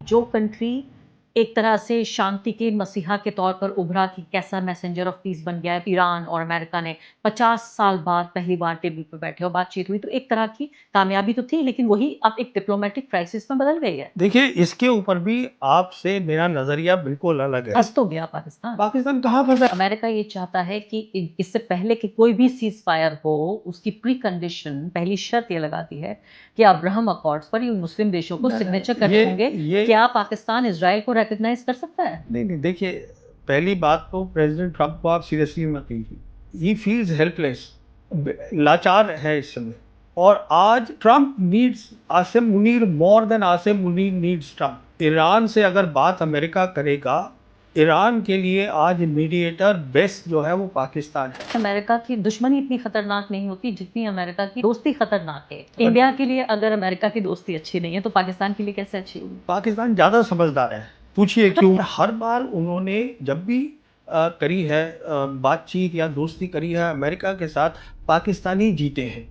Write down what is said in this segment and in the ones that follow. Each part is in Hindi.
जो कंट्री एक तरह से शांति के मसीहा के तौर पर उभरा कि कैसा मैसेंजर ऑफ पीस बन गया है, ईरान और अमेरिका ने 50 साल बाद पहली बार टेबल पर बैठे और बातचीत हुई, तो एक तरह की कामयाबी तो थी, लेकिन वही अब एक डिप्लोमेटिक क्राइसिस में बदल गई है। देखिए, इसके ऊपर भी आपसे मेरा नज़रिया बिल्कुल अलग है। फंस तो गया पाकिस्तान। पाकिस्तान कहाँ फँसा है? अमेरिका ये चाहता है कि इससे पहले कि कोई भी सीज फायर हो, उसकी प्री कंडीशन, पहली शर्त ये लगाती है कि अब्राहम अकॉर्ड्स पर ये मुस्लिम देशों को सिग्नेचर करने होंगे। क्या पाकिस्तान इजराइल को रिकॉग्नाइज कर सकता है? नहीं, देखिए, पहली बात तो प्रेसिडेंट ट्रंप को आप सीरियसली मत लीजिए। ही फील्स हेल्पलेस, लाचार है इस समय। और आज Trump needs Asim Munir more than Asim Munir needs Trump. Iran से अगर बात अमेरिका करेगा, ईरान के लिए आज मीडिएटर बेस्ट जो है वो पाकिस्तान है। अमेरिका की दुश्मनी इतनी खतरनाक नहीं होती जितनी अमेरिका की दोस्ती खतरनाक है। इंडिया के लिए अगर अमेरिका की दोस्ती अच्छी नहीं है तो पाकिस्तान के लिए कैसे अच्छी होगी? पाकिस्तान ज़्यादा समझदार है। पूछिए क्यों? हर बार उन्होंने जब भी करी है बातचीत या दोस्ती करी है अमेरिका के साथ, पाकिस्तानी जीते हैं।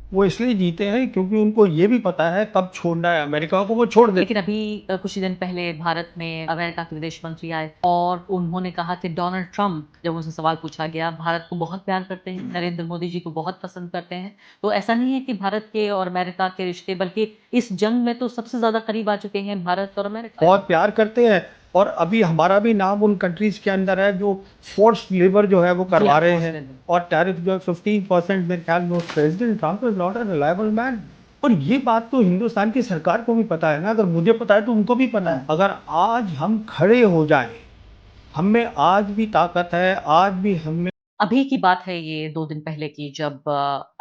वो इसलिए जीते हैं क्योंकि उनको ये भी पता है कब छोड़ना है अमेरिका को, वो छोड़ दे। लेकिन अभी कुछ ही दिन पहले भारत में अमेरिका के विदेश मंत्री आए और उन्होंने कहा कि डोनाल्ड ट्रंप, जब उनसे सवाल पूछा गया, भारत को बहुत प्यार करते हैं, नरेंद्र मोदी जी को बहुत पसंद करते हैं। तो ऐसा नहीं है कि भारत के और अमेरिका के रिश्ते, बल्कि इस जंग में तो सबसे ज्यादा करीब आ चुके हैं भारत और अमेरिका। बहुत प्यार करते हैं। और अभी हमारा भी नाम उन कंट्रीज के अंदर है जो फोर्स लेबर जो है वो करवा रहे हैं। और टैरिफ जो है 15% में ख्याल में। President Trump is not a reliable man. और ये बात तो हिंदुस्तान की सरकार को भी पता है ना। अगर मुझे पता है तो उनको भी पता है। अगर आज हम खड़े हो जाएं, हम में आज भी ताकत है, आज भी हम में। अभी की बात है ये 2 दिन पहले की, जब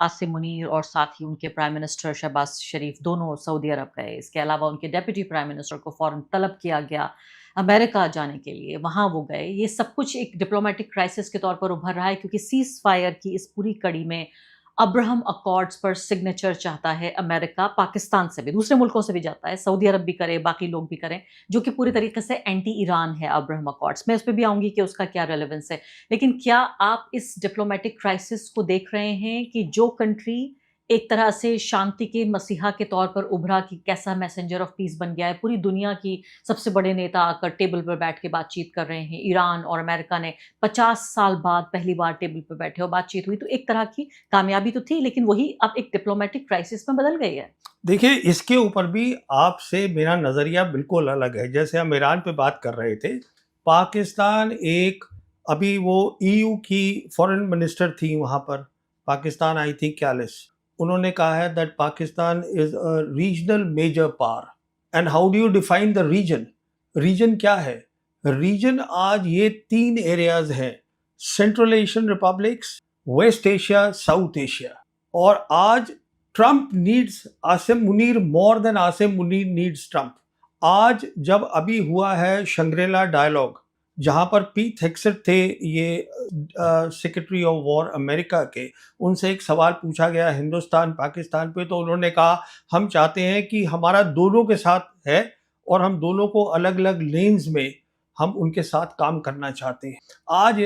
आसिम मुनीर और साथ ही उनके प्राइम मिनिस्टर शहबाज शरीफ दोनों सऊदी अरब गए। इसके अलावा उनके डेप्यूटी प्राइम मिनिस्टर को फौरन तलब किया गया अमेरिका जाने के लिए, वहां वो गए। ये सब कुछ एक डिप्लोमेटिक क्राइसिस के तौर पर उभर रहा है क्योंकि सीज फायर की इस पूरी कड़ी में अब्राहम अकॉर्ड्स पर सिग्नेचर चाहता है अमेरिका। पाकिस्तान से भी, दूसरे मुल्कों से भी जाता है, सऊदी अरब भी करे, बाकी लोग भी करें, जो कि पूरी तरीके से एंटी ईरान है अब्राहम अकॉर्ड्स। मैं उस पर भी आऊंगी कि उसका क्या रेलेवेंस है। लेकिन क्या आप इस डिप्लोमेटिक क्राइसिस को देख रहे हैं कि जो कंट्री एक तरह से शांति के मसीहा के तौर पर उभरा कि कैसा मैसेंजर ऑफ पीस बन गया है, पूरी दुनिया की सबसे बड़े नेता आकर टेबल पर बैठ के बातचीत कर रहे हैं, ईरान और अमेरिका ने 50 साल बाद पहली बार टेबल पर बैठे और बातचीत हुई, तो एक तरह की कामयाबी तो थी, लेकिन वही अब एक डिप्लोमेटिक क्राइसिस में बदल गई है। देखिए, इसके ऊपर भी आपसे मेरा नज़रिया बिल्कुल अलग है। जैसे हम ईरान पे बात कर रहे थे, पाकिस्तान एक, अभी वो ईयू की फॉरेन मिनिस्टर थी वहाँ पर, पाकिस्तान आई थी क्यालिस। उन्होंने कहा है that Pakistan is a regional major power. And how do you define the region? Region क्या है? रीजन आज ये 3 एरियाज हैं: central Asian republics, west Asia, south Asia. और आज Trump needs Asim Munir more than Asim Munir needs Trump. आज जब अभी हुआ है शंग्रीला डायलॉग, जहां पर पीट हेग्सेट थे, ये सेक्रेटरी ऑफ वॉर अमेरिका के, उनसे एक सवाल पूछा गया हिंदुस्तान पाकिस्तान पे, तो उन्होंने कहा हम चाहते हैं कि हमारा दोनों के साथ है और हम दोनों को अलग अलग लेन्स में हम उनके साथ काम करना चाहते हैं। आज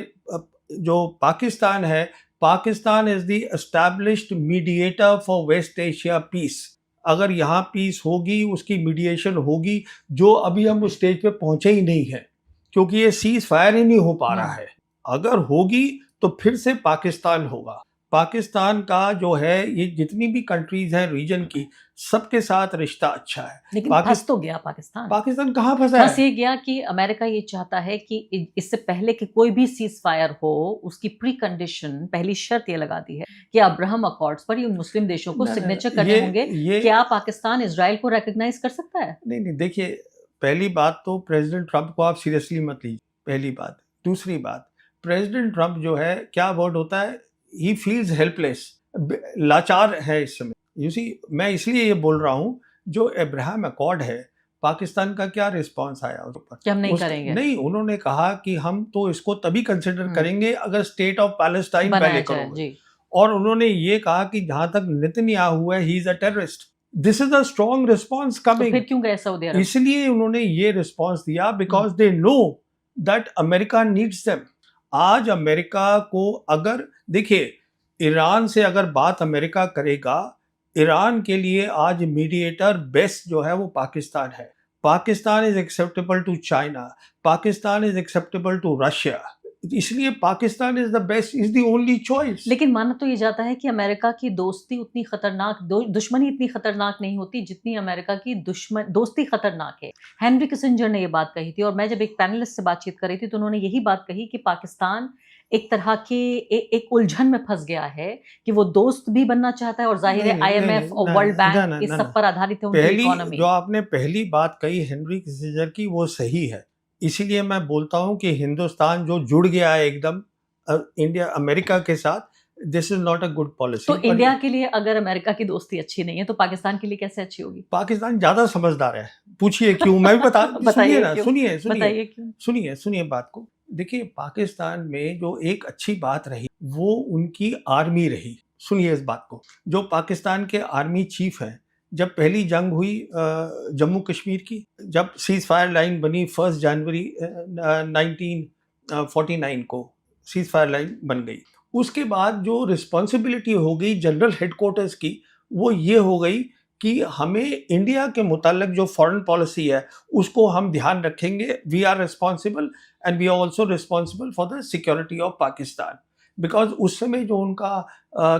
जो पाकिस्तान है, Pakistan is the established mediator for west Asia peace. अगर यहाँ पीस होगी, उसकी मीडिएशन होगी, जो अभी हम उस स्टेज पे पहुंचे ही नहीं है, क्योंकि ये सीज फायर ही नहीं हो पा रहा है। अगर होगी तो फिर से पाकिस्तान होगा। पाकिस्तान का जो है, ये जितनी भी कंट्रीज हैं रीजन की, सबके साथ रिश्ता अच्छा है। लेकिन फंस तो गया पाकिस्तान। पाकिस्तान कहाँ फंसा फंस है? ये गया कि अमेरिका ये चाहता है कि इससे पहले कि कोई भी सीज फायर हो, उसकी प्री कंडीशन, पहली शर्त ये लगाती है कि अब्राहम अकॉर्ड्स पर ये मुस्लिम देशों को सिग्नेचर करने होंगे। क्या पाकिस्तान इजराइल को रिकॉग्नाइज कर सकता है? नहीं, देखिए, पहली बात तो प्रेसिडेंट ट्रंप को आप सीरियसली मत लीजिए, पहली बात। दूसरी बात, प्रेसिडेंट ट्रंप जो है, क्या वर्ड होता है, ही फील्स हेल्पलेस, लाचार है इस समय। यू सी, मैं इसलिए ये बोल रहा हूँ, जो अब्राहम अकॉर्ड है, पाकिस्तान का क्या रिस्पांस आया उस पर? कि हम नहीं करेंगे। नहीं, उन्होंने कहा कि हम तो इसको तभी कंसिडर करेंगे अगर स्टेट ऑफ पैलेस्टाइन पहले करोगे। और उन्होंने ये कहा कि जहां तक नेतन्याहू है, he is a terrorist. This is a strong response coming. फिर क्यों गए सऊदी अरब? इसलिए उन्होंने ये रिस्पॉन्स दिया because they know that America needs them. आज अमेरिका को, अगर देखिए, ईरान से अगर बात अमेरिका करेगा, ईरान के लिए आज मीडिएटर बेस्ट जो है वो पाकिस्तान है। Pakistan is acceptable to China, Pakistan is acceptable to Russia, इसलिए Pakistan is the best, is the only choice. लेकिन माना तो ये जाता है कि अमेरिका की दोस्ती उतनी खतरनाक दुश्मनी इतनी खतरनाक नहीं होती जितनी अमेरिका की दोस्ती खतरनाक है। हेनरी किसिंजर ने ये बात कही थी, और मैं जब एक पैनलिस्ट से बातचीत कर रही थी तो उन्होंने यही बात कही कि पाकिस्तान एक तरह के एक उलझन में फंस गया है कि वो दोस्त भी बनना चाहता है, और जाहिर है IMF और वर्ल्ड बैंक इस सब पर आधारित है उनकी पहली इकोनॉमी। जो आपने पहली बात कही हेनरी किसिंजर की, वो सही है। इसीलिए मैं बोलता हूं कि हिंदुस्तान जो जुड़ गया है एकदम इंडिया अमेरिका के साथ, this is not a good policy. तो इंडिया के लिए अगर अमेरिका की दोस्ती अच्छी नहीं है तो पाकिस्तान के लिए कैसे अच्छी होगी? पाकिस्तान ज्यादा समझदार है, पूछिए क्यों, मैं भी बता सुनिए ना, सुनिए बताइए क्यों? सुनिए बात को। देखिए, पाकिस्तान में जो एक अच्छी बात रही वो उनकी आर्मी रही। सुनिए इस बात को, जो पाकिस्तान के आर्मी चीफ हैं, जब पहली जंग हुई जम्मू कश्मीर की, जब सीज फायर लाइन बनी 1 जनवरी 1949 को सीज फायर लाइन बन गई, उसके बाद जो रिस्पॉन्सिबिलिटी हो गई जनरल हेडक्वार्टर्स की, वो ये हो गई कि हमें इंडिया के मुताल्लिक जो फॉरेन पॉलिसी है उसको हम ध्यान रखेंगे। We are responsible and we are also responsible for the security of Pakistan, because उस समय जो उनका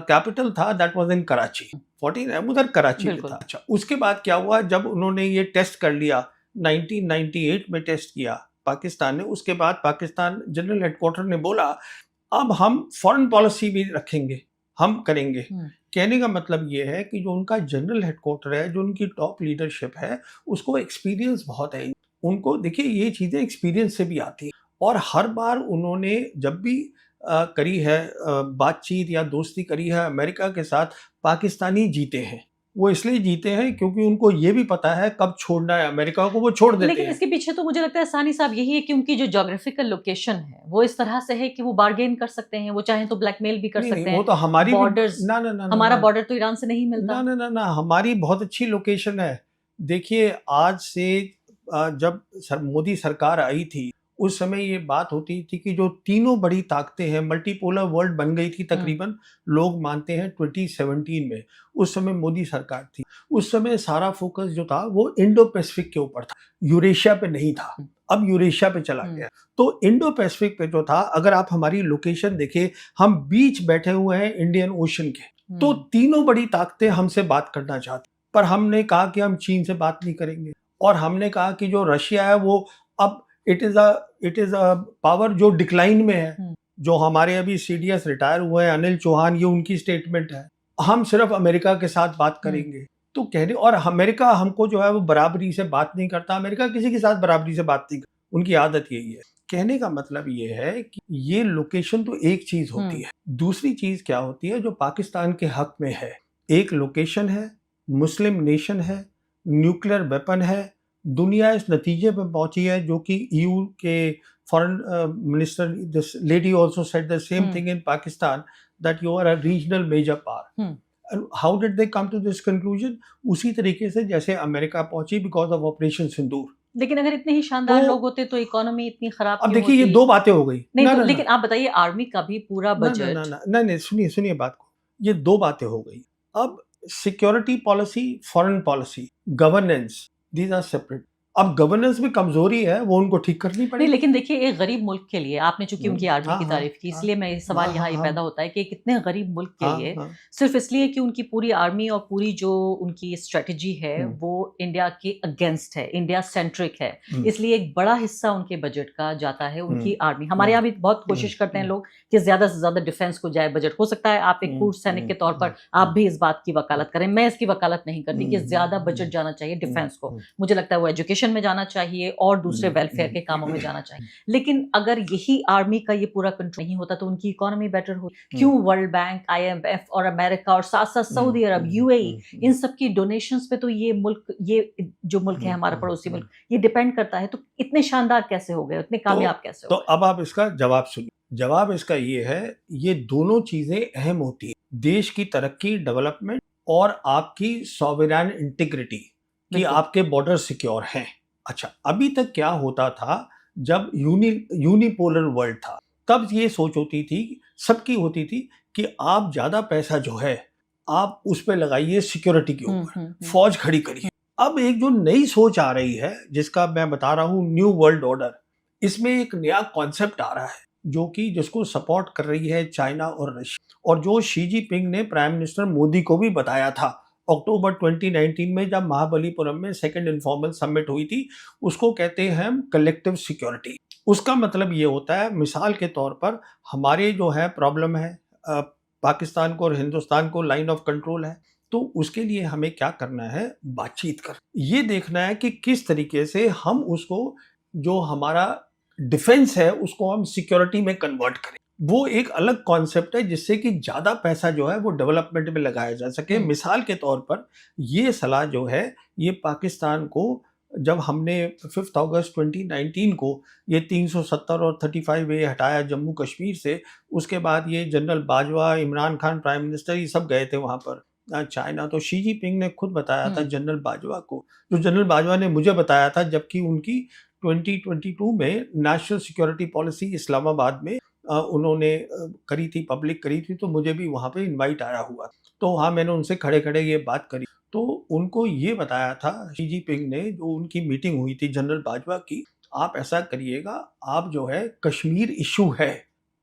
कैपिटल था दैट वाज इन कराची, 49 उधर कराची में था। अच्छा, उसके बाद क्या हुआ, जब उन्होंने ये टेस्ट कर लिया 1998 में टेस्ट किया पाकिस्तान ने, उसके बाद पाकिस्तान जनरल हेडक्वार्टर ने बोला अब हम फॉरेन पॉलिसी भी रखेंगे, हम करेंगे। कहने का मतलब ये है कि जो उनका जनरल हेडक्वार्टर है, जो उनकी टॉप लीडरशिप है, उसको एक्सपीरियंस बहुत है। उनको देखिए ये चीज़ें एक्सपीरियंस से भी आती हैं, और हर बार उन्होंने जब भी करी है बातचीत या दोस्ती करी है अमेरिका के साथ, पाकिस्तानी जीते हैं। वो इसलिए जीते हैं क्योंकि उनको ये भी पता है कब छोड़ना है अमेरिका को, वो छोड़ देते लेकिन हैं। इसके पीछे तो मुझे लगता है सानी साहब यही है कि उनकी जो ज्योग्राफिकल लोकेशन है वो इस तरह से है कि वो बार्गेन कर सकते हैं, वो चाहें तो ब्लैकमेल भी कर नहीं, सकते नहीं, हैं। वो तो हमारी बॉर्डर्स, ना ना ना हमारा ना बॉर्डर तो ईरान से नहीं मिलता। ना ना ना हमारी बहुत अच्छी लोकेशन है। देखिए, आज से जब मोदी सरकार आई थी, उस समय ये बात होती थी कि जो तीनों बड़ी ताकतें हैं, मल्टीपोलर वर्ल्ड बन गई थी तकरीबन, लोग मानते हैं 2017 में, उस समय मोदी सरकार थी। उस समय सारा फोकस जो था वो इंडो पैसिफिक के ऊपर था, यूरेशिया पे नहीं था। अब यूरेशिया पे चला गया। तो इंडो पैसिफिक पे जो था, अगर आप हमारी लोकेशन देखें, हम बीच बैठे हुए हैं इंडियन ओशन के, तो तीनों बड़ी ताकतें हमसे बात करना चाहती, पर हमने कहा कि हम चीन से बात नहीं करेंगे, और हमने कहा कि जो रशिया है वो अब इट इज अ पावर जो डिक्लाइन में है। जो हमारे अभी CDS रिटायर हुए हैं अनिल चौहान, ये उनकी स्टेटमेंट है, हम सिर्फ अमेरिका के साथ बात करेंगे। तो कहने, और अमेरिका हमको जो है वो बराबरी से बात नहीं करता, अमेरिका किसी के साथ बराबरी से बात नहीं करता, उनकी आदत यही है। कहने का मतलब ये है कि ये लोकेशन तो एक चीज होती है, दूसरी चीज क्या होती है जो पाकिस्तान के हक में है। एक लोकेशन है, मुस्लिम नेशन है, न्यूक्लियर वेपन है, दुनिया इस नतीजे पर पहुंची है, जो कि EU के foreign minister this lady also said the same thing in Pakistan, that you are a regional major power. How did they come to this conclusion? उसी तरीके से जैसे अमेरिका पहुंची बिकॉज ऑफ ऑपरेशन सिंदूर। लेकिन अगर इतने ही शानदार लोग होते तो इकोनॉमी इतनी खराब अब क्यों देखिए, ये होती? दो बातें हो गई। नहीं, तो लेकिन आप बताइए, आर्मी का भी पूरा बजट। नहीं, सुनिए बात को, ये दो बातें हो गई। अब security policy, foreign policy, governance, these are separate. अब गवर्नेंस में कमजोरी है, वो उनको ठीक करनी नहीं, पड़ेगी। लेकिन देखिए एक गरीब मुल्क के लिए, आपने चूंकि उनकी आर्मी की तारीफ की, इसलिए मैं ये सवाल यहाँ ये पैदा होता है कि कितने गरीब मुल्क के लिए सिर्फ इसलिए कि उनकी पूरी आर्मी और पूरी जो उनकी स्ट्रेटजी है वो इंडिया के अगेंस्ट है, इंडिया सेंट्रिक है, इसलिए एक बड़ा हिस्सा उनके बजट का जाता है उनकी आर्मी। हमारे यहाँ भी बहुत कोशिश करते हैं लोग कि ज्यादा से ज्यादा डिफेंस को जाए बजट। हो सकता है आप एक पूर्व सैनिक के तौर पर आप भी इस बात की वकालत करें, मैं इसकी वकालत नहीं करती कि ज्यादा बजट जाना चाहिए डिफेंस को। मुझे लगता है वो एजुकेशन में जाना चाहिए और दूसरे वेलफेयर के कामों में जाना चाहिए। लेकिन अगर यही आर्मी का ये पूरा कंट्रोल नहीं होता तो उनकी इकोनॉमी बेटर होती। क्यों वर्ल्ड बैंक, IMF और अमेरिका और साथ साथ सऊदी अरब, UAE, इन सब की डोनेशंस पे तो ये मुल्क, ये जो मुल्क है हमारा पड़ोसी मुल्क, ये डिपेंड करता है। तो इतने शानदार कैसे हो गए, इतने कामयाब कैसे हो गए? तो अब आप इसका जवाब सुनिए। जवाब इसका ये है, ये दोनों चीजें अहम होती है, देश की तरक्की, डेवलपमेंट, और आपकी सॉवरेन इंटीग्रिटी, कि आपके बॉर्डर सिक्योर हैं। अच्छा, अभी तक क्या होता था, जब यूनिपोलर वर्ल्ड था, तब ये सोच होती थी, सबकी होती थी, कि आप ज्यादा पैसा जो है आप उस पे लगाइए सिक्योरिटी के ऊपर, फौज खड़ी करिए। अब एक जो नई सोच आ रही है, जिसका मैं बता रहा हूँ न्यू वर्ल्ड ऑर्डर, इसमें एक नया कॉन्सेप्ट आ रहा है जो कि जिसको सपोर्ट कर रही है चाइना और रशिया, और जो शी जिनपिंग ने प्राइम मिनिस्टर मोदी को भी बताया था अक्टूबर 2019 में, जब महाबलीपुरम में सेकंड इनफॉर्मल समिट हुई थी। उसको कहते हैं हम कलेक्टिव सिक्योरिटी। उसका मतलब ये होता है, मिसाल के तौर पर हमारे जो है प्रॉब्लम है, पाकिस्तान को और हिंदुस्तान को लाइन ऑफ कंट्रोल है, तो उसके लिए हमें क्या करना है, बातचीत कर ये देखना है कि किस तरीके से हम उसको, जो हमारा डिफेंस है, उसको हम सिक्योरिटी में कन्वर्ट करें। वो एक अलग कॉन्सेप्ट है जिससे कि ज़्यादा पैसा जो है वो डेवलपमेंट में लगाया जा सके। मिसाल के तौर पर ये सलाह जो है, ये पाकिस्तान को जब हमने 5 अगस्त 2019 को ये 370 और 35A हटाया जम्मू कश्मीर से, उसके बाद ये general Bajwa, Imran Khan prime minister, ये सब गए थे वहाँ पर चाइना। तो शी जिनपिंग ने खुद बताया था जनरल बाजवा को, जो जनरल बाजवा ने मुझे बताया था, जबकि उनकी 2022 में नेशनल सिक्योरिटी पॉलिसी इस्लामाबाद में उन्होंने करी थी, पब्लिक करी थी, तो मुझे भी वहाँ पे इनवाइट आया हुआ। तो हाँ, मैंने उनसे खड़े खड़े ये बात करी, तो उनको ये बताया था शी जिनपिंग ने, जो उनकी मीटिंग हुई थी जनरल बाजवा की, आप ऐसा करिएगा, आप जो है कश्मीर इशू है,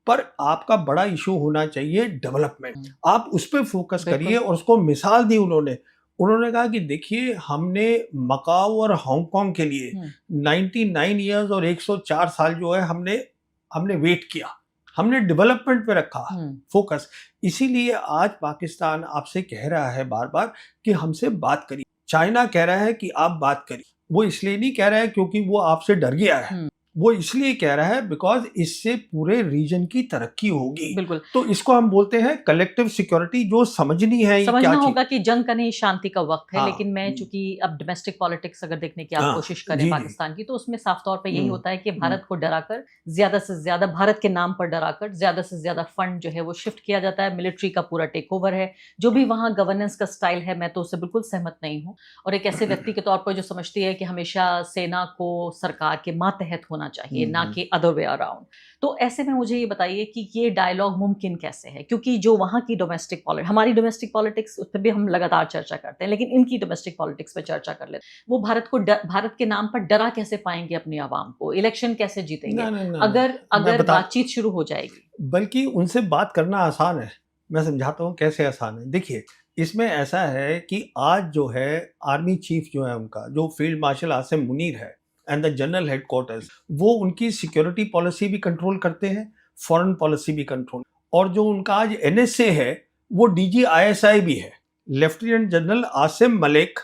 पर आपका बड़ा इशू होना चाहिए डेवलपमेंट, आप उस पर फोकस करिए। और उसको मिसाल दी उन्होंने कहा कि देखिए, हमने मकाऊ और हांगकांग के लिए 99 ईयर्स और 104 साल जो है हमने वेट किया, हमने डेवलपमेंट पे रखा फोकस। इसीलिए आज पाकिस्तान आपसे कह रहा है बार बार कि हमसे बात करिए। चाइना कह रहा है कि आप बात करिए। वो इसलिए नहीं कह रहा है क्योंकि वो आपसे डर गया है, वो इसलिए कह रहा है बिकॉज इससे पूरे रीजन की तरक्की होगी। बिल्कुल। तो इसको हम बोलते हैं कलेक्टिव सिक्योरिटी, जो समझनी है, समझना होगा कि जंग का नहीं, शांति का वक्त है। हाँ, लेकिन मैं चूंकि अब डोमेस्टिक पॉलिटिक्स अगर देखने की आप कोशिश करें जी, पाकिस्तान की, तो उसमें साफ तौर पे यही होता है कि भारत को डराकर, ज्यादा से ज्यादा भारत के नाम पर डराकर ज्यादा से ज्यादा फंड जो है वो शिफ्ट किया जाता है। मिलिट्री का पूरा टेक ओवर है। जो भी वहाँ गवर्नेंस का स्टाइल है, मैं तो उससे बिल्कुल सहमत नहीं हूँ। और एक ऐसे व्यक्ति के तौर पर जो समझती है कि हमेशा सेना को सरकार के मातहत होना चाहिए, ना कि अदर वे अराउंड। तो ऐसे में मुझे ये बताइए कि ये डायलॉग मुमकिन कैसे है, क्योंकि जो वहाँ की डोमेस्टिक पॉलिटिक्स, हमारी डोमेस्टिक पॉलिटिक्स, उस पर भी हम लगातार चर्चा करते हैं, लेकिन इनकी डोमेस्टिक पॉलिटिक्स पे चर्चा कर लेते हैं। वो भारत के नाम पर डरा कैसे पाएंगे अपनी आवाम को, इलेक्शन कैसे जीतेंगे अगर बातचीत शुरू हो जाएगी? बल्कि उनसे बात करना आसान है, मैं समझाता हूँ कैसे आसान है। देखिए, इसमें ऐसा है कि आज जो है आर्मी चीफ जो है उनका, जो फील्ड मार्शल आसिम मुनीर है एंड द जनरल हेडक्वार्टर्स, वो उनकी सिक्योरिटी पॉलिसी भी कंट्रोल करते हैं, फॉरेन पॉलिसी भी कंट्रोल। और जो उनका आज NSA है, वो DG ISI भी है। Lieutenant general Asim Malik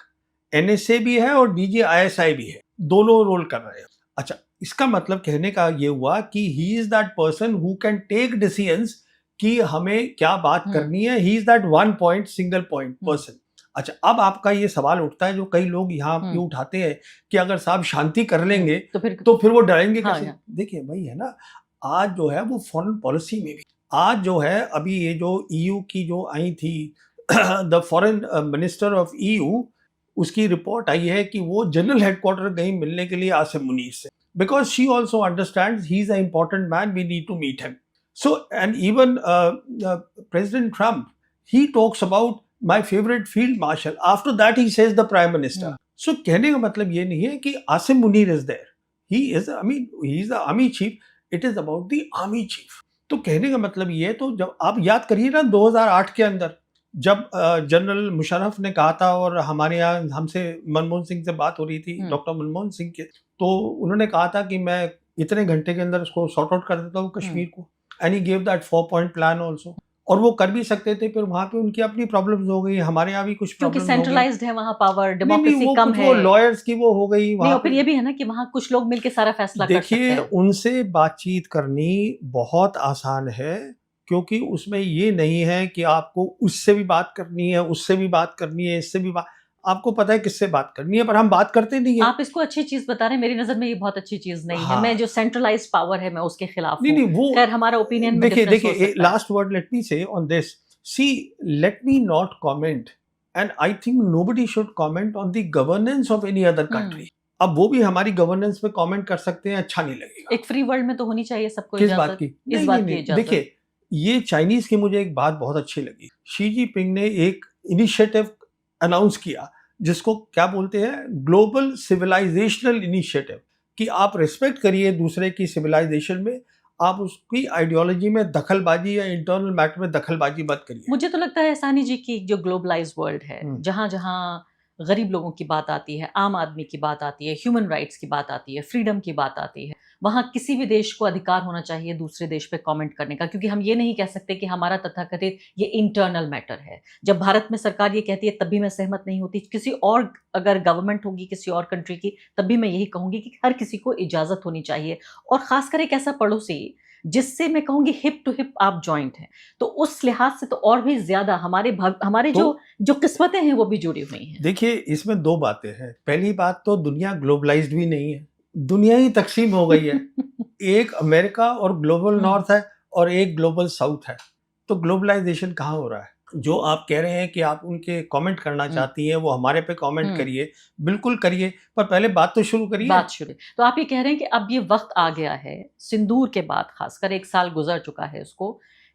NSA भी है और DG ISI भी है, दोनों रोल कर रहे हैं। अच्छा, इसका मतलब कहने का ये हुआ कि he is that person who can take decisions कि हमें क्या बात करनी है। He is that one point single point person. अच्छा, अब आपका ये सवाल उठता है, जो कई लोग यहाँ ये उठाते हैं कि अगर साहब शांति कर लेंगे तो फिर वो डरेंगे कैसे? देखिए भाई, है ना, आज जो है वो फॉरेन पॉलिसी में भी, आज जो है अभी ये जो EU की जो आई थी the foreign minister of EU, उसकी रिपोर्ट आई है कि वो जनरल हेडक्वार्टर गई मिलने के लिए आसिम मुनीर से, because she also understands he is a important man, we need to meet him. So, and even President Trump, he talks about my favorite field marshal. After that, he says the prime minister. So, कहने का मतलब ये नहीं है कि Asim Munir is there. He is, I mean, he is the army chief. It is about the army chief. तो कहने का मतलब ये है, तो जब आप याद करिए ना 2008 के अंदर, जब जनरल मुशर्रफ ने कहा था, और हमारे यहाँ हमसे मनमोहन सिंह से बात हो रही थी, डॉक्टर मनमोहन सिंह के, तो उन्होंने कहा था कि मैं इतने घंटे के अंदर उसको सॉर्ट आउट कर देता हूँ कश्मीर को। And he gave that 4-point plan also. और वो कर भी सकते थे, फिर वहाँ पे उनकी अपनी प्रॉब्लम्स हो गई, हमारे यहाँ भी कुछ प्रॉब्लम्स हो गई, क्योंकि सेंट्रलाइज्ड है वहाँ पावर, डेमोक्रेसी कम है, वो लॉयर्स की वो हो गई वहाँ। और फिर ये भी है ना कि वहाँ कुछ लोग मिलकर सारा फैसला कर सकते हैं। देखिए, उनसे बातचीत करनी बहुत आसान है, क्योंकि उसमें ये नहीं है कि आपको उससे भी बात करनी है, उससे भी बात करनी है, इससे भी बात, आपको पता है किससे बात करनी है, पर हम बात करते नहीं है। आप इसको अच्छी चीज बता रहे हैं, मेरी नजर में ये बहुत अच्छी चीज नहीं है। मैं जो सेंट्रलाइज्ड पावर है, मैं उसके खिलाफ हूं। नहीं, वो खैर, हमारा ओपिनियन में डिफरेंस हो सकता है। Last word let me say on this, see, let me not comment, and I think nobody should comment on the governance of any other country. अब वो भी हमारी गवर्नेंस पे कमेंट कर सकते हैं, अच्छा नहीं लगेगा। एक फ्री वर्ल्ड में तो होनी चाहिए सबको किस बात की? इस बात की इजाजत। देखिए, ये चाइनीज की मुझे एक बात बहुत अच्छी लगी। शी जिनपिंग ने एक इनिशिएटिव अनाउंस किया जिसको क्या बोलते हैं, ग्लोबल सिविलाइजेशनल इनिशिएटिव, कि आप रिस्पेक्ट करिए दूसरे की सिविलाइजेशन में, आप उसकी आइडियोलॉजी में दखलबाजी या इंटरनल मैटर में दखलबाजी मत करिए। मुझे तो लगता है सानी जी की जो ग्लोबलाइज्ड वर्ल्ड है, जहाँ जहाँ गरीब लोगों की बात आती है, आम आदमी की बात आती है, ह्यूमन राइट्स की बात आती है, फ्रीडम की बात आती है, वहाँ किसी भी देश को अधिकार होना चाहिए दूसरे देश पे कमेंट करने का, क्योंकि हम ये नहीं कह सकते कि हमारा तथाकथित ये इंटरनल मैटर है। जब भारत में सरकार ये कहती है तब भी मैं सहमत नहीं होती। किसी और अगर गवर्नमेंट होगी किसी और कंट्री की, तब भी मैं यही कहूंगी कि हर किसी को इजाजत होनी चाहिए, और खासकर एक ऐसा पड़ोसी जिससे मैं कहूंगी हिप टू हिप आप जॉइंट हैं। तो उस लिहाज से तो और भी ज्यादा हमारे तो जो किस्मतें हैं वो भी जुड़ी हुई हैं। देखिए, इसमें दो बातें हैं। पहली बात तो दुनिया ग्लोबलाइज्ड भी नहीं है, दुनिया ही तकसीम हो गई है। एक अमेरिका और ग्लोबल नॉर्थ है और एक ग्लोबल साउथ है। तो ग्लोबलाइजेशन कहाँ हो रहा है? जो आप कह रहे हैं कि आप उनके कमेंट करना चाहती हैं, वो हमारे पे कमेंट करिए, बिल्कुल करिए, पर पहले बात तो शुरू करिए। बात शुरू। तो आप ये कह रहे हैं कि अब ये वक्त आ गया है, सिंदूर के बाद खासकर 1 साल गुजर चुका है उसको,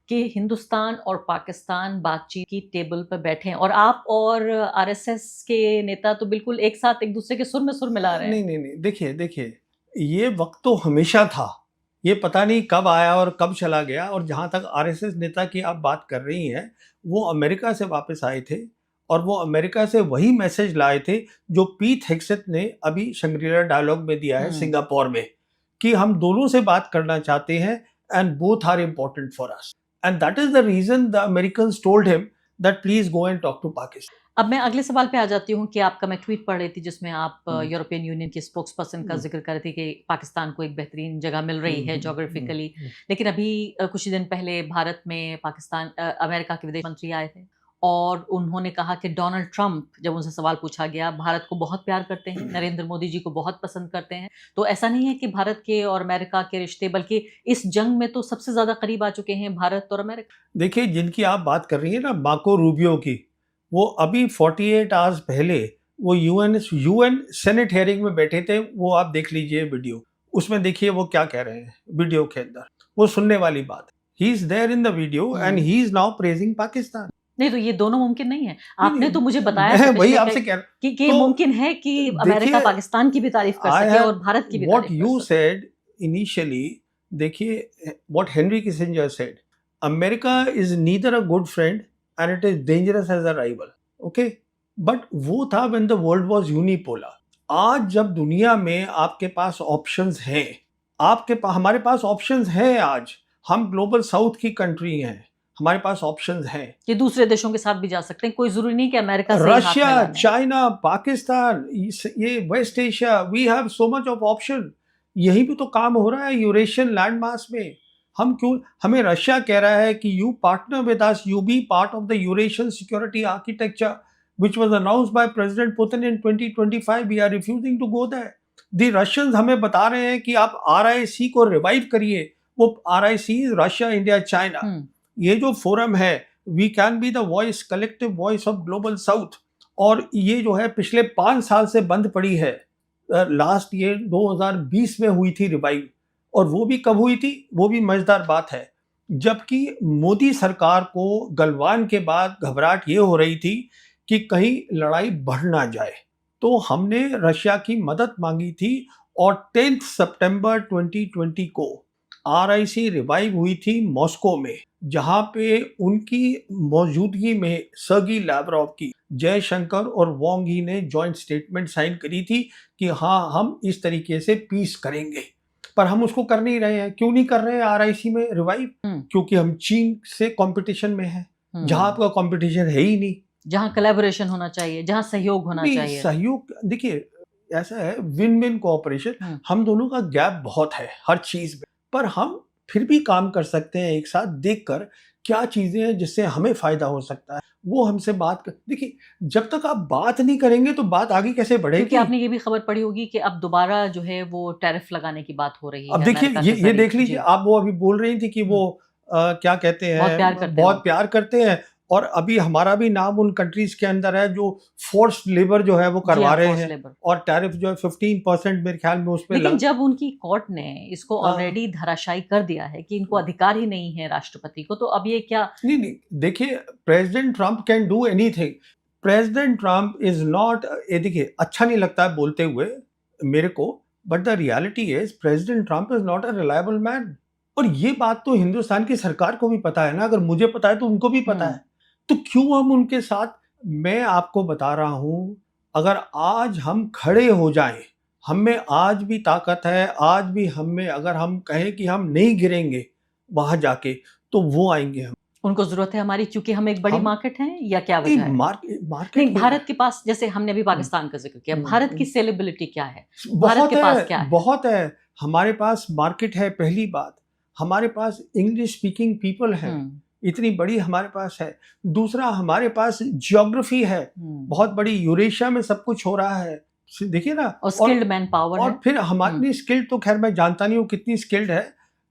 कि हिंदुस्तान और पाकिस्तान बातचीत की टेबल पर बैठे हैं, और आप और आरएसएस के नेता तो बिल्कुल एक साथ एक दूसरे के सुर में सुर मिला रहे हैं। नहीं, देखिए, ये वक्त तो हमेशा था। ये पता नहीं कब आया और कब चला गया। और जहाँ तक आरएसएस नेता की आप बात कर रही हैं, वो अमेरिका से वापस आए थे और वो अमेरिका से वही मैसेज लाए थे जो पीट हेग्सेथ ने अभी शंग्रीला डायलॉग में दिया है सिंगापुर में, कि हम दोनों से बात करना चाहते हैं and both are important for us, and that is the reason the Americans told him that please go and talk to Pakistan. अब मैं अगले सवाल पे आ जाती हूँ कि आपका मैं ट्वीट पढ़ रही थी जिसमें आप यूरोपियन यूनियन के स्पोक्स पर्सन का जिक्र कर रहे थे कि पाकिस्तान को एक बेहतरीन जगह मिल रही है जोग्राफिकली, लेकिन अभी कुछ ही दिन पहले भारत में अमेरिका के विदेश मंत्री आए थे और उन्होंने कहा कि डोनाल्ड ट्रंप, जब उनसे सवाल पूछा गया, भारत को बहुत प्यार करते हैं, नरेंद्र मोदी जी को बहुत पसंद करते हैं। तो ऐसा नहीं है कि भारत के और अमेरिका के रिश्ते, बल्कि इस जंग में तो सबसे ज्यादा करीब आ चुके हैं भारत और अमेरिका। देखिए, जिनकी आप बात कर रही है ना, मार्को रूबियो की, वो अभी 48 आवर्स पहले वो यूएन सेनेट हेयरिंग में बैठे थे। वो आप देख लीजिए वीडियो, उसमें देखिए वो क्या कह रहे हैं वीडियो के अंदर। वो सुनने वाली बात है। He is there in the video and he is now praising Pakistan. नहीं, तो ये दोनों मुमकिन नहीं है। आपने तो मुझे बताया मैं था वही पिछले आपसे कह कि तो मुमकिन है कि अमेरिका पाकिस्तान की भी तारीफ कर सके और भारत की भी व्हाट तारीफ कर यू सके। सेड इनिशियली, देखिए what Henry Kissinger said, America is neither a good friend and it is dangerous as a rival. Okay, but वो था when the world was unipolar. आज जब दुनिया में आपके पास ऑप्शंस हैं, हमारे पास ऑप्शंस हैं। आज हम ग्लोबल साउथ की कंट्री हैं, हमारे पास ऑप्शंस हैं कि दूसरे देशों के साथ भी जा सकते हैं, कोई जरूरी नहीं कि अमेरिका से ही हाथ रशिया, मिलाना है। चाइना, पाकिस्तान, ये west Asia, we have so much of option. यही भी तो काम हो रहा है यूरेशियन लैंड मास में। हम क्यों, हमें रशिया कह रहा है कि you partner with us, you be part of the Eurasian security architecture which was announced by President Putin in 2025. We are refusing to go there. The Russians हमें बता रहे हैं कि आप RIC को रिवाइव करिए। वो RIC रशिया, इंडिया, चाइना। ये जो फोरम है, we can be the voice, collective voice of global south. और ये जो है पिछले 5 साल से बंद पड़ी है। लास्ट ईयर 2020 में हुई थी रिवाइव, और वो भी कब हुई थी, वो भी मजेदार बात है, जबकि मोदी सरकार को गलवान के बाद घबराहट ये हो रही थी कि कहीं लड़ाई बढ़ ना जाए। तो हमने रशिया की मदद मांगी थी और 10 सितंबर 2020 को RIC रिवाइव हुई थी मॉस्को में, जहां पे उनकी मौजूदगी में सर्गी लैवरोव की, जयशंकर और वांग यी ने जॉइंट स्टेटमेंट साइन करी थी कि हाँ, हम इस तरीके से पीस करेंगे। पर हम उसको कर नहीं रहे हैं। क्यों नहीं कर रहे हैं RIC में रिवाइव? क्योंकि हम चीन से कंपटीशन में हैं, जहां आपका कंपटीशन है ही नहीं, जहां कोलैबोरेशन होना चाहिए, जहां सहयोग होना चाहिए। सहयोग, देखिए ऐसा है, विन विन कोऑपरेशन। हम दोनों का गैप बहुत है हर चीज में, पर हम फिर भी काम कर सकते हैं एक साथ, देखकर क्या चीजें हैं जिससे हमें फायदा हो सकता है, वो हमसे बात कर। देखिए, जब तक आप बात नहीं करेंगे तो बात आगे कैसे बढ़ेगी? क्योंकि आपने ये भी खबर पढ़ी होगी कि अब दोबारा जो है वो टैरिफ लगाने की बात हो रही है। अब देखिए, ये देख लीजिए, आप वो अभी बोल रही थी कि वो क्या कहते हैं, बहुत प्यार करते हैं, और अभी हमारा भी नाम उन कंट्रीज के अंदर है जो फोर्स्ड लेबर जो है वो करवा रहे हैं, और टैरिफ जो है 15% मेरे ख्याल में उस पे। लेकिन जब उनकी कोर्ट ने इसको ऑलरेडी धराशायी कर दिया है कि इनको अधिकार ही नहीं है राष्ट्रपति को, तो अब ये क्या? नहीं, देखिए, president Trump can do anything. President Trump is not, ये देखिए अच्छा नहीं लगता है बोलते हुए मेरे को, but the reality is president Trump is not a reliable man. और ये बात तो हिंदुस्तान की सरकार को भी पता है ना, अगर मुझे पता है तो उनको भी पता है, तो क्यों हम उनके साथ। मैं आपको बता रहा हूं, अगर आज हम खड़े हो जाएं, हम में आज भी ताकत है, आज भी हम में, अगर हम कहें कि हम नहीं गिरेंगे वहां जाके, तो वो आएंगे। हम उनको ज़रूरत है हमारी, क्योंकि हम एक बड़ी हम मार्केट हैं, या क्या नहीं, वजह है? मार्केट नहीं, के भारत के पास, जैसे हमने अभी पाकिस्तान का ज़िक्र किया, भारत की सेलेबिलिटी क्या है? भारत बहुत के पास है, क्या है? बहुत है। हमारे पास मार्केट है, पहली बात। हमारे पास इंग्लिश स्पीकिंग पीपल हैं, इतनी बड़ी हमारे पास है। दूसरा, हमारे पास जियोग्राफी है, बहुत बड़ी। यूरेशिया में सब कुछ हो रहा है, देखिए ना। और स्किल्ड मैन पावर है। और फिर हमारी स्किल्ड तो खैर मैं जानता नहीं हूँ कितनी स्किल्ड है,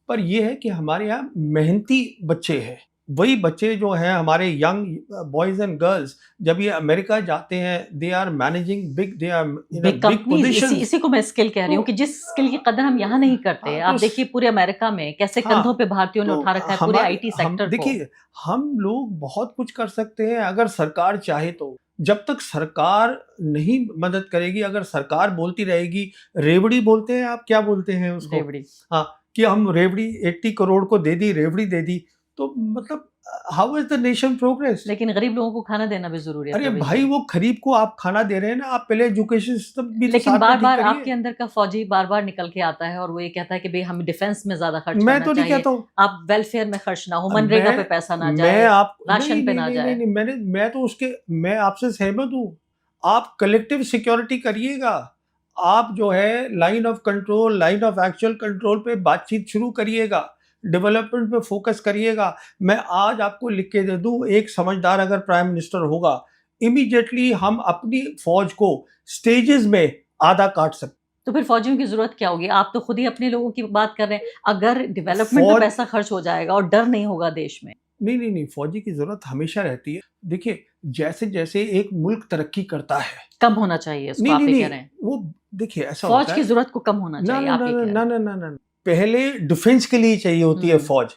पर ये है कि हमारे यहाँ मेहनती बच्चे हैं। वही बच्चे जो हैं हमारे यंग बॉयज एंड गर्ल्स, जब ये अमेरिका जाते हैं, they are managing big, they are in a big big companies, position. इसी को मैं स्किल कह रही हूँ तो कि जिस स्किल की कदर हम यहाँ नहीं करते। हाँ, आप देखिए पूरे अमेरिका में कैसे कंधों पे भारतीयों ने तो उठा रखा है पूरे हमारे आईटी हम सेक्टर को। देखिए, हम लोग बहुत कुछ कर सकते हैं अगर सरकार चाहे तो। जब तक सरकार नहीं मदद करेगी, अगर सरकार बोलती रहेगी, रेवड़ी बोलते हैं, आप क्या बोलते हैं उसको? रेवड़ी। हाँ, कि हम रेवड़ी 80 करोड़ को दे दी, रेवड़ी दे दी, तो मतलब how is the nation progress? लेकिन गरीब लोगों को खाना देना भी जरूरी है अरे प्रवीण भाई, जी। वो गरीब को आप खाना दे रहे हैं ना, आप पहले एजुकेशन सिस्टम भी तो लेकिन साथ में बार ठीक बार करिए। आपके अंदर का फौजी बार बार निकल के आता है और वो ये कहता है कि भाई हमें डिफेंस में ज्यादा खर्च मैं करना तो नहीं चाहिए, कहता हूँ, आप वेलफेयर में खर्च ना हो, मनरेगा पे पैसा ना मैं जाए, आप राशन नहीं पे नहीं ना नहीं जाए। नहीं नहीं, मैं तो उसके, मैं आपसे सहमत हूँ। आप कलेक्टिव सिक्योरिटी करिएगा, आप जो है line of control, line of actual control पे बातचीत शुरू करिएगा, डेवलपमेंट पे फोकस करिएगा। मैं आज आपको लिख के दे दूं, एक समझदार अगर प्राइम मिनिस्टर होगा, इमीडिएटली हम अपनी फौज को स्टेजेस में आधा काट सकते। तो फिर फौजियों की जरूरत क्या होगी? आप तो खुद ही अपने लोगों की बात कर रहे हैं। अगर डेवलपमेंट पे फौज पैसा खर्च हो जाएगा और डर नहीं होगा देश में। नहीं, फौजी की जरूरत हमेशा रहती है। देखिए, जैसे जैसे एक मुल्क तरक्की करता है, कम होना चाहिए इसको, नहीं आप नहीं ये कह रहे नहीं, हैं। वो देखिए ऐसा फौज होता की है। जरूरत को कम होना ना चाहिए, ना आप ना ये कह रहे ना हैं। ना ना ना ना, पहले डिफेंस के लिए चाहिए होती है फौज,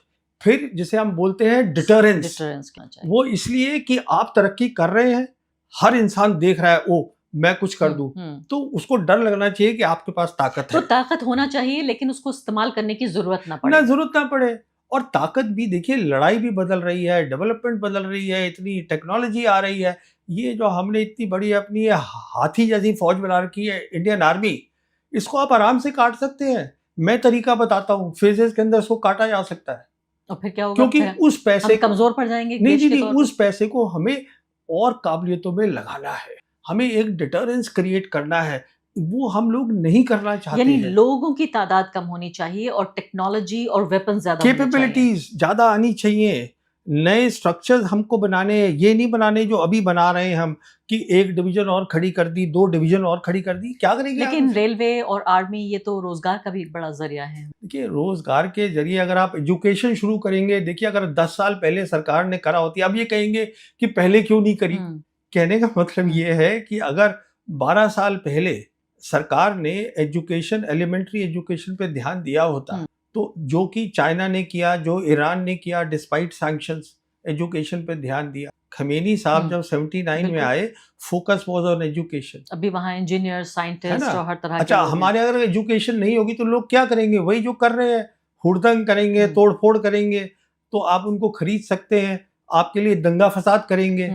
फिर जिसे हम बोलते हैं डिटरेंस। डिटरेंस करना चाहिए। वो इसलिए कि आप तरक्की कर रहे हैं, हर इंसान देख रहा है, ओ मैं कुछ कर दूं, तो उसको डर लगना चाहिए कि आपके पास ताकत तो है। ताकत होना चाहिए, लेकिन उसको इस्तेमाल करने की जरूरत ना ना पड़े। जरूरत ना पड़े। और ताकत भी देखिए, लड़ाई भी बदल रही है, डेवलपमेंट बदल रही है, इतनी टेक्नोलॉजी आ रही है। ये जो हमने इतनी बड़ी अपनी ये हाथी जैसी फौज बना रखी है, इंडियन आर्मी, इसको आप आराम से काट सकते हैं। मैं तरीका बताता हूँ, फेजेस के अंदर इसको काटा जा सकता है। और फिर क्या होगा? क्योंकि फिर उस पैसे हम कमजोर पड़ जाएंगे नहीं देश नहीं के नहीं, तौर पे। उस पैसे को हमें और काबिलियतों में लगाना है, हमें एक डिटरेंस क्रिएट करना है, वो हम लोग नहीं करना चाहते यानी हैं। लोगों की तादाद कम होनी चाहिए और टेक्नोलॉजी और वेपन ज्यादा होने चाहिए। कैपेबिलिटीज ज्यादा आनी चाहिए, नए स्ट्रक्चर्स हमको बनाने हैं, ये नहीं बनाने जो अभी बना रहे हैं हम, कि एक डिवीजन और खड़ी कर दी, 2 डिवीजन और खड़ी कर दी, क्या करेंगे आप? लेकिन रेलवे और आर्मी ये तो रोजगार का भी एक बड़ा जरिया है। देखिए, रोजगार के जरिए अगर आप एजुकेशन शुरू करेंगे, देखिए अगर 10 साल पहले सरकार ने करा होती, अब ये कहेंगे कि पहले क्यों नहीं करी। कहने का मतलब ये है कि अगर 12 साल पहले सरकार ने एजुकेशन, एलिमेंट्री एजुकेशन पे ध्यान दिया होता, तो जो कि चाइना ने किया, जो ईरान ने किया, डिस्पाइट सैंक्शंस, एजुकेशन पे ध्यान दिया। खमेनी साहब जब 79 में आए, फोकस वाज ऑन एजुकेशन। अभी वहाँ इंजीनियर, साइंटिस्ट और हर तरह के अच्छा, लोग हैं। हमारे अगर एजुकेशन नहीं होगी तो लोग क्या करेंगे? वही जो कर रहे हैं, हुड़दंग करेंगे, तोड़फोड़ करेंगे, तो आप उनको खरीद सकते हैं, आपके लिए दंगा फसाद करेंगे,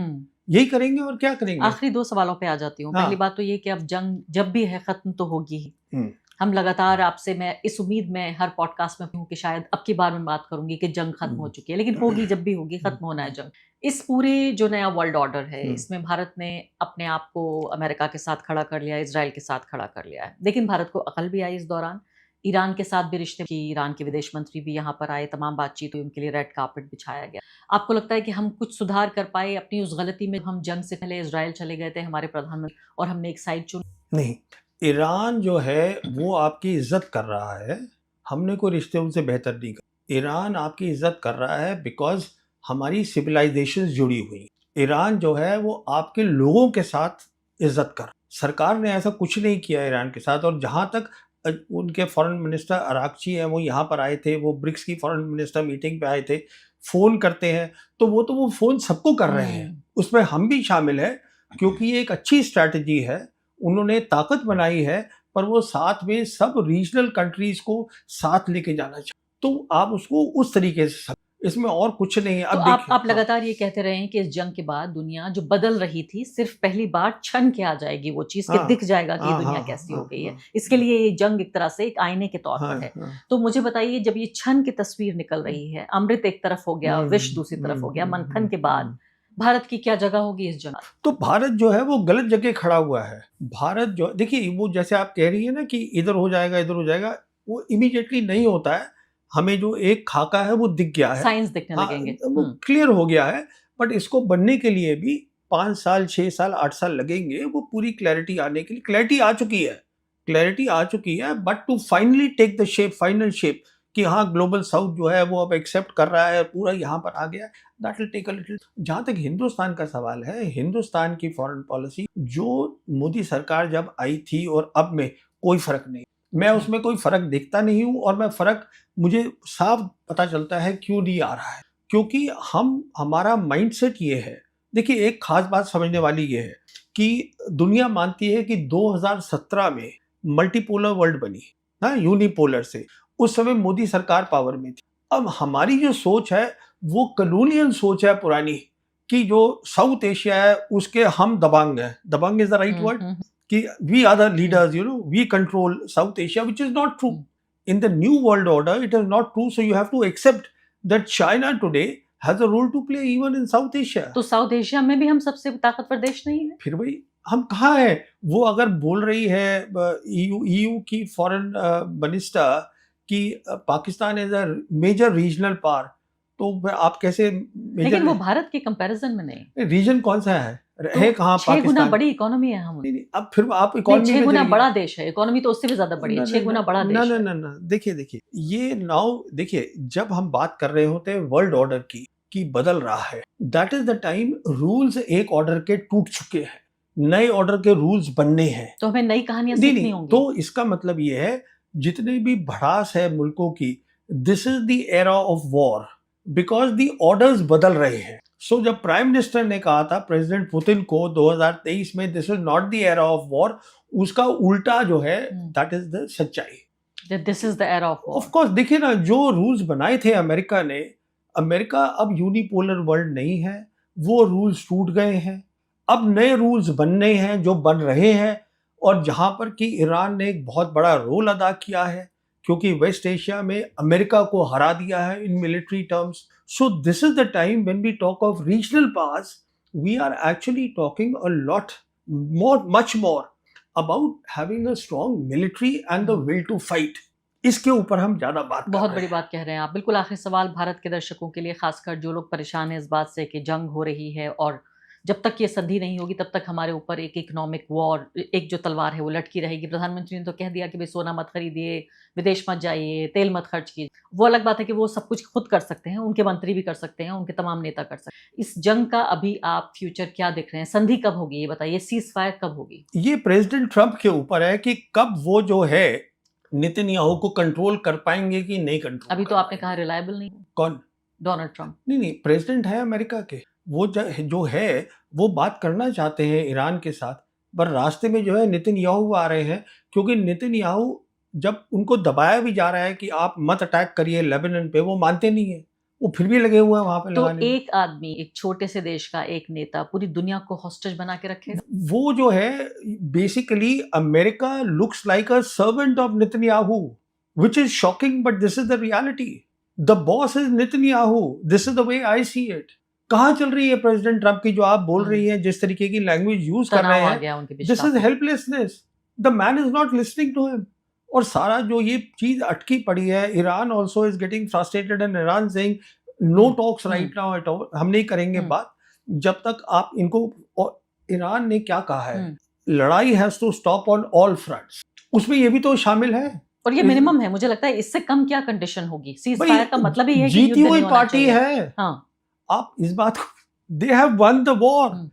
यही करेंगे और क्या करेंगे? आखिरी 2 सवालों पे आ जाती हूँ। पहली बात तो ये कि अब जंग जब भी है खत्म तो होगी ही। हम लगातार आपसे, मैं इस उम्मीद में हर पॉडकास्ट में हूँ कि शायद अब की बार मैं बात करूंगी कि जंग खत्म हो चुकी है, लेकिन होगी, जब भी होगी, खत्म होना है जंग। इस पूरे जो नया वर्ल्ड ऑर्डर है, इसमें भारत ने अपने आप को अमेरिका के साथ खड़ा कर लिया, इजराइल के साथ खड़ा कर लिया है। लेकिन भारत को अकल भी आई इस दौरान, ईरान के साथ भी रिश्ते की, ईरान के विदेश मंत्री भी यहाँ पर आए, तमाम बातचीत हुई, उनके लिए रेड कार्पेट बिछाया गया। आपको लगता है कि हम कुछ सुधार कर पाए अपनी उस गलती में? हम जंग से पहले इजराइल चले गए थे, हमारे प्रधानमंत्री, और हमने एक साइड चुनी। नहीं, ईरान जो है वो आपकी इज्जत कर रहा है, हमने कोई रिश्ते उनसे बेहतर नहीं कर। ईरान आपकी इज्जत कर रहा है बिकॉज हमारी सिविलाइजेशन जुड़ी हुई। ईरान जो है वो आपके लोगों के साथ इज्जत कर, सरकार ने ऐसा कुछ नहीं किया ईरान के साथ। और जहाँ तक उनके फॉरेन मिनिस्टर अरागची हैं, वो यहाँ पर आए थे, वो ब्रिक्स की फॉरेन मिनिस्टर मीटिंग पे आए थे, फोन करते हैं, तो वो फोन सबको कर रहे हैं, उसमें हम भी शामिल है। क्योंकि ये एक अच्छी स्ट्रैटेजी है, उन्होंने ताकत बनाई है, पर वो साथ में सब रीजनल कंट्रीज को साथ लेके जाना चाहिए। तो आप उसको उस तरीके से इसमें और कुछ नहीं है। तो अब आप देखिए, हाँ, लगातार ये कहते रहे हैं कि इस जंग के बाद दुनिया जो बदल रही थी सिर्फ पहली बार छन के आ जाएगी वो चीज कि हाँ, दिख जाएगा कि ये हाँ, दुनिया हाँ, कैसी हाँ, हो गई है। हाँ, इसके लिए ये जंग एक तरह से एक आईने के तौर हाँ, पर है। हाँ, तो मुझे बताइए, जब ये छन की तस्वीर निकल रही है, अमृत एक तरफ हो गया, विष दूसरी तरफ हो गया, मंथन के बाद भारत की क्या जगह होगी इस जंग? तो भारत जो है वो गलत जगह खड़ा हुआ है। भारत जो देखिए, वो जैसे आप कह रही है ना कि इधर हो जाएगा, इधर हो जाएगा, वो इमीडिएटली नहीं होता है। हमें जो एक खाका है वो दिख गया है, साइंस दिखने हाँ, लगेंगे। वो क्लियर हो गया है। बट इसको बनने के लिए भी 5 साल, 6 साल, 8 साल लगेंगे। वो पूरी क्लैरिटी आने के लिए, क्लैरिटी आ चुकी है, क्लैरिटी आ चुकी है, but to finally take the shape, final shape, कि हाँ, ग्लोबल साउथ जो है वो अब एक्सेप्ट कर रहा है, पूरा यहाँ पर आ गया, that will take a little. जहाँ तक हिंदुस्तान का सवाल है, हिंदुस्तान की फॉरेन पॉलिसी जो मोदी सरकार जब आई थी और अब में कोई फर्क नहीं। मैं उसमें कोई फर्क देखता नहीं हूँ, और मैं फर्क मुझे साफ पता चलता है क्यों नहीं आ रहा है। क्योंकि हमारा माइंडसेट ये है। देखिए, एक खास बात समझने वाली ये है कि दुनिया मानती है कि 2017 में मल्टीपोलर वर्ल्ड बनी, ना यूनिपोलर से। उस समय मोदी सरकार पावर में थी। अब हमारी जो सोच है वो कॉलोनियल सोच है पुरानी, कि जो साउथ एशिया है उसके हम दबंग हैं। Dabang is the right word, कि we are the leaders, we control South Asia, which is not true. In the new world order, it is not true. So you have to accept that China today has a role to play even in South Asia. तो साउथ एशिया में भी हम सबसे ताकतवर देश नहीं है? फिर भाई हम कहाँ हैं? वो अगर बोल रही है EU की फॉरेन मिनिस्टर कि Pakistan is a major regional power, तो आप कैसे लेकिन वो भारत के कंपैरिजन में नहीं। रीजन कौन सा है? तो है कहाँ 6 गुना पाकिस्तान? बड़ी इकोनॉमी है हम। नहीं, अब फिर आप इकोनॉमी 6 में गुना जाइए। बड़ा देश है, इकोनॉमी तो उससे भी ज्यादा बड़ी है, 6 गुना बड़ा ना देश ना है। ना ना देखिए, ये नाउ देखिए, जब हम बात कर रहे होते हैं वर्ल्ड ऑर्डर की कि बदल रहा है, that is the time rules एक ऑर्डर के टूट चुके हैं, नए ऑर्डर के रूल्स बनने हैं। तो हमें नई कहानियां नहीं सीखनी नहीं, होंगी। तो इसका मतलब ये है, जितने भी भड़ास है मुल्कों की, this is the era of war, because the orders बदल रहे हैं। सो जब प्राइम मिनिस्टर ने कहा था प्रेसिडेंट पुतिन को 2023 में, this is not the era of war, उसका उल्टा जो है, दैट इज द सच्चाई। This is the era of war. Of course, देखिए ना, जो रूल्स बनाए थे अमेरिका ने, अमेरिका अब यूनिपोलर वर्ल्ड नहीं है, वो रूल्स टूट गए हैं। अब नए रूल्स बनने हैं, जो बन रहे हैं, और जहां पर कि ईरान ने एक बहुत बड़ा रोल अदा किया है, क्योंकि वेस्ट एशिया में अमेरिका को हरा दिया है in military terms. So this is the time when we talk of regional powers, we are actually talking a lot more, much more about having a strong military and the will to fight. इसके ऊपर हम ज्यादा बात बहुत बड़ी बात कह रहे हैं आप। बिल्कुल आखिरी सवाल भारत के दर्शकों के लिए, खासकर जो लोग परेशान हैं इस बात से कि जंग हो रही है और जब तक ये संधि नहीं होगी तब तक हमारे ऊपर एक इकोनॉमिक वॉर, एक जो तलवार है वो लटकी रहेगी। प्रधानमंत्री ने तो कह दिया कि भाई सोना मत खरीदिए, विदेश मत जाइए, तेल मत खर्च कीजिए। वो अलग बात है कि वो सब कुछ खुद कर सकते हैं, उनके मंत्री भी कर सकते हैं, उनके तमाम नेता कर सकते हैं। इस जंग का अभी आप फ्यूचर क्या देख रहे हैं? संधि कब होगी ये बताइए, सीज फायर कब होगी? ये प्रेसिडेंट ट्रंप के ऊपर है कि कब वो जो है नेतन्याहू को कंट्रोल कर पाएंगे कि नहीं कंट्रोल। अभी तो आपने कहा रिलायबल नहीं। कौन? Donald Trump. नहीं, प्रेसिडेंट है अमेरिका के, वो जो है वो बात करना चाहते हैं ईरान के साथ, पर रास्ते में जो है नेतन्याहू आ रहे हैं। क्योंकि नेतन्याहू जब उनको दबाया भी जा रहा है कि आप मत अटैक करिए लेबनान पे, वो मानते नहीं है, वो फिर भी लगे हुए हैं वहां पे तो लगाने में। एक आदमी, एक छोटे से देश का एक नेता पूरी दुनिया को हॉस्टेज बना के रखेगा? वो जो है basically America looks like a servant of Netanyahu, which is shocking, but this is the reality. The boss is Netanyahu, this is the way I see it. कहाँ चल रही है प्रेसिडेंट ट्रंप की, जो आप बोल रही हैं, जिस तरीके की लैंग्वेज यूज कर रहे हैं, this is helplessness. The man is not listening to him. और सारा जो ये चीज अटकी पड़ी है, Iran also is getting frustrated and Iran saying no talks right now at all, हम नहीं करेंगे बात जब तक आप इनको। और ईरान ने क्या कहा है, लड़ाई has to stop on all fronts, उसमें ये भी तो शामिल है। और ये मिनिमम है, मुझे लगता है इससे कम क्या कंडीशन होगी? सीज फायर का मतलब ही है कि जीती हुई पार्टी है। हाँ, आप इस बात को, they have one the war,